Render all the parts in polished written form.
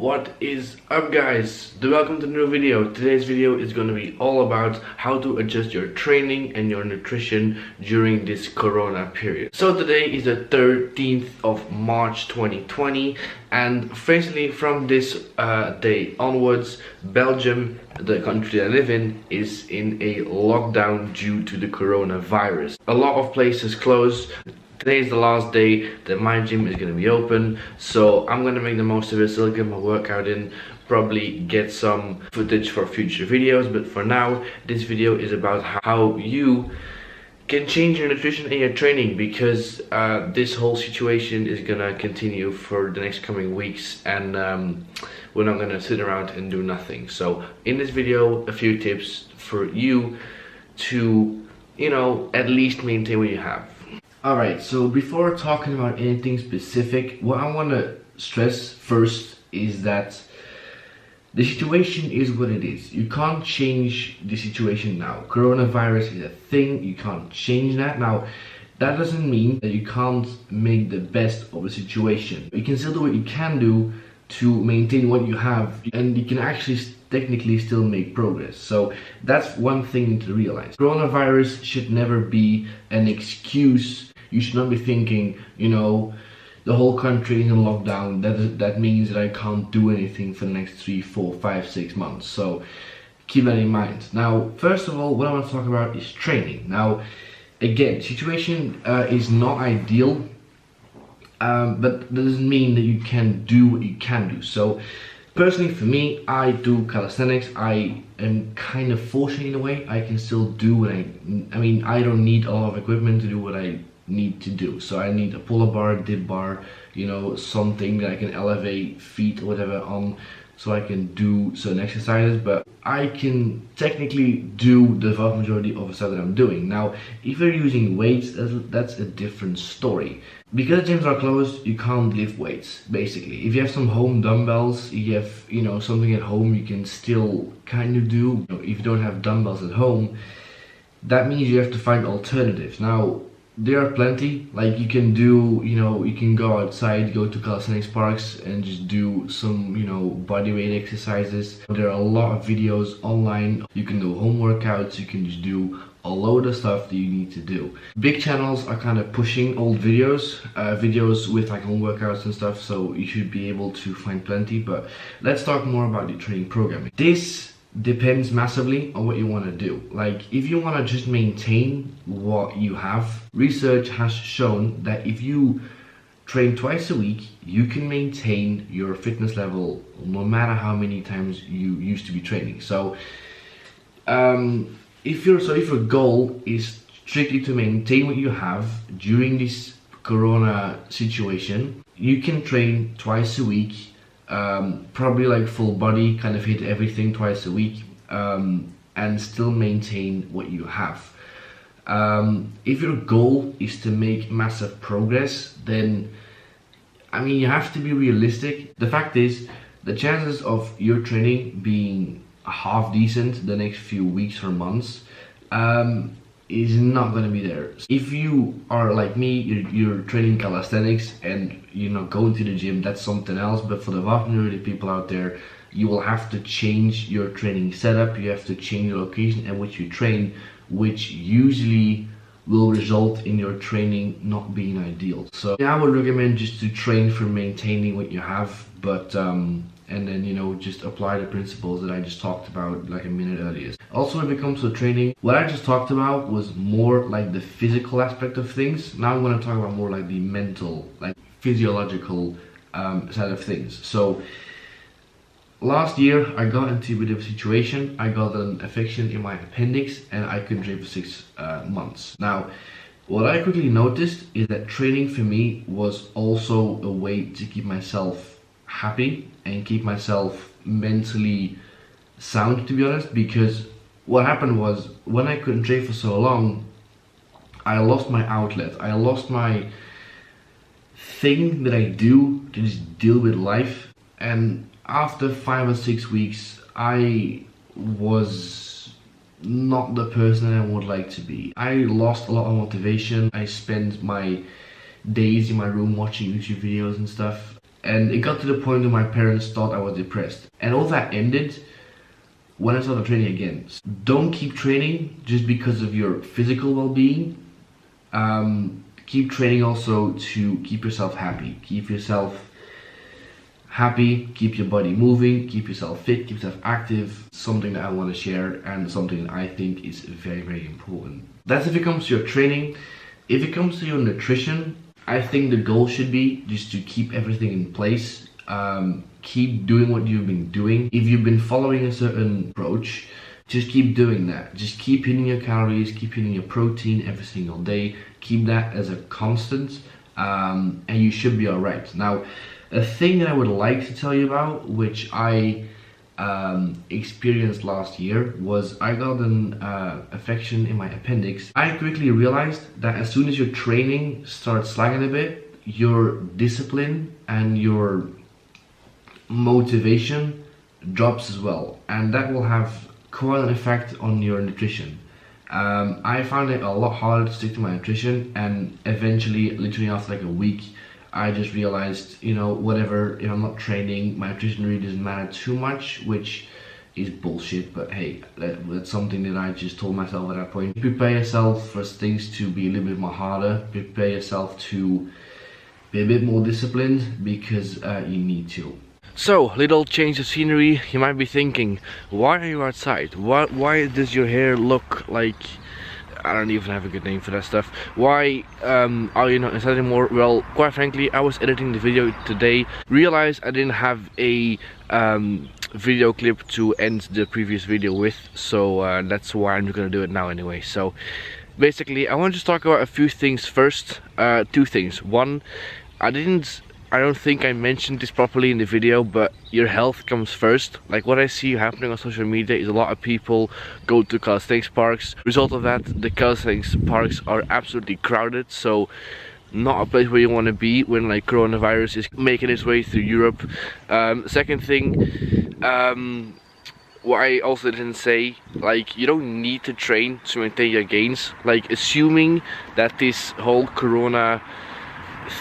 What is up, guys? Welcome to the new video. Today's video is going to be all about how to adjust your training and your nutrition during this corona period. So today is the 13th of March 2020, and basically from this day onwards, Belgium, the country I live in, is in a lockdown due to the coronavirus. A lot of places closed. Today is the last day that my gym is going to be open, so I'm going to make the most of it, still get my workout in, probably get some footage for future videos. But for now, this video is about how you can change your nutrition and your training, because this whole situation is going to continue for the next coming weeks, and we're not going to sit around and do nothing. So in this video, a few tips for you to, at least maintain what you have. Alright, so before talking about anything specific, what I want to stress first is that the situation is what it is. You can't change the situation now. Coronavirus is a thing, you can't change that. Now, that doesn't mean that you can't make the best of the situation. You can still do what you can do to maintain what you have, and you can actually technically still make progress. So that's one thing to realize. Coronavirus should never be an excuse. You should not be thinking, the whole country is in lockdown, that means that I can't do anything for the next 3, 4, 5, 6 months. So keep that in mind. Now, first of all, what I want to talk about is training. Now, again, situation is not ideal, but that doesn't mean that you can do what you can do. So personally, for me, I do calisthenics. I am kind of fortunate in a way. I can still do what I don't need a lot of equipment to do what I need to do. So I need a pull-up bar, dip bar, something that I can elevate feet or whatever on, so I can do certain exercises. But I can technically do the vast majority of the stuff that I'm doing. Now, if you're using weights, that's a different story. Because gyms are closed, you can't lift weights, basically. If you have some home dumbbells, you have, something at home, you can still kind of do. If you don't have dumbbells at home, that means you have to find alternatives. Now, there are plenty. Like, you can do, you can go outside, go to calisthenics parks and just do some, body weight exercises. There are a lot of videos online. You can do home workouts, you can just do a load of stuff that you need to do. Big channels are kind of pushing old videos, videos with like home workouts and stuff, so you should be able to find plenty. But let's talk more about the training programming. This depends massively on what you want to do. Like, if you want to just maintain what you have, research has shown that if you train twice a week, you can maintain your fitness level no matter how many times you used to be training. So if your goal is strictly to maintain what you have during this corona situation, you can train twice a week, probably like full body, kind of hit everything twice a week, and still maintain what you have. If your goal is to make massive progress, then you have to be realistic. The fact is, the chances of your training being half decent the next few weeks or months is not going to be there. If you are like me, you're training calisthenics and going to the gym, that's something else. But for the vast majority of people out there, you will have to change your training setup. You have to change the location at which you train, which usually will result in your training not being ideal. So I would recommend just to train for maintaining what you have, but and then just apply the principles that I just talked about like a minute earlier. Also, when it comes to training, what I just talked about was more like the physical aspect of things. Now I'm going to talk about more like the mental, like physiological side of things. So last year I got into a bit of a situation. I got an infection in my appendix and I couldn't train for 6 months. Now, what I quickly noticed is that training for me was also a way to keep myself happy and keep myself mentally sound, to be honest. Because what happened was, when I couldn't train for so long, I lost my outlet. I lost my thing that I do to just deal with life. And after 5 or 6 weeks, I was not the person I would like to be. I lost a lot of motivation. I spent my days in my room watching YouTube videos and stuff. And it got to the point where my parents thought I was depressed. And all that ended when I started training again. Don't keep training just because of your physical well-being. Keep training also to keep yourself happy. Keep yourself happy, keep your body moving, keep yourself fit, keep yourself active. Something that I want to share and something that I think is very, very important. That's if it comes to your training. If it comes to your nutrition, I think the goal should be just to keep everything in place. Keep doing what you've been doing. If you've been following a certain approach, just keep doing that. Just keep hitting your calories, keep hitting your protein every single day. Keep that as a constant, and you should be alright. Now, a thing that I would like to tell you about, which I experienced last year, was I got an infection in my appendix. I quickly realized that as soon as your training starts slacking a bit, your discipline and your motivation drops as well, and that will have quite an effect on your nutrition. I found it a lot harder to stick to my nutrition, and eventually, literally after like a week, I just realized, you know, whatever, if I'm not training, my nutrition really doesn't matter too much, which is bullshit, but hey, that's something that I just told myself at that point. Prepare yourself for things to be a little bit more harder. Prepare yourself to be a bit more disciplined, because you need to. So, little change of scenery. You might be thinking, why are you outside? Why does your hair look like... I don't even have a good name for that stuff. Why are you not inside anymore? Well, quite frankly, I was editing the video today, realized I didn't have a video clip to end the previous video with, so that's why I'm gonna do it now anyway. So basically, I want to talk about a few things first. Two things. One, I don't think I mentioned this properly in the video, but your health comes first. Like, what I see happening on social media is a lot of people go to calisthenics parks. Result of that, the calisthenics parks are absolutely crowded, so not a place where you want to be when like coronavirus is making its way through Europe. Second thing, what I also didn't say, like, you don't need to train to maintain your gains. Like, assuming that this whole corona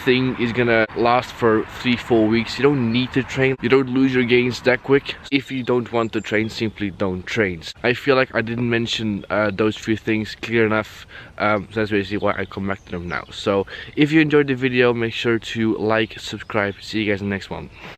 thing is gonna last for 3-4 weeks, you don't need to train. You don't lose your gains that quick. If you don't want to train, simply don't train. I feel like I didn't mention those few things clear enough, so that's basically why I come back to them now. So if you enjoyed the video, make sure to like, subscribe. See you guys in the next one.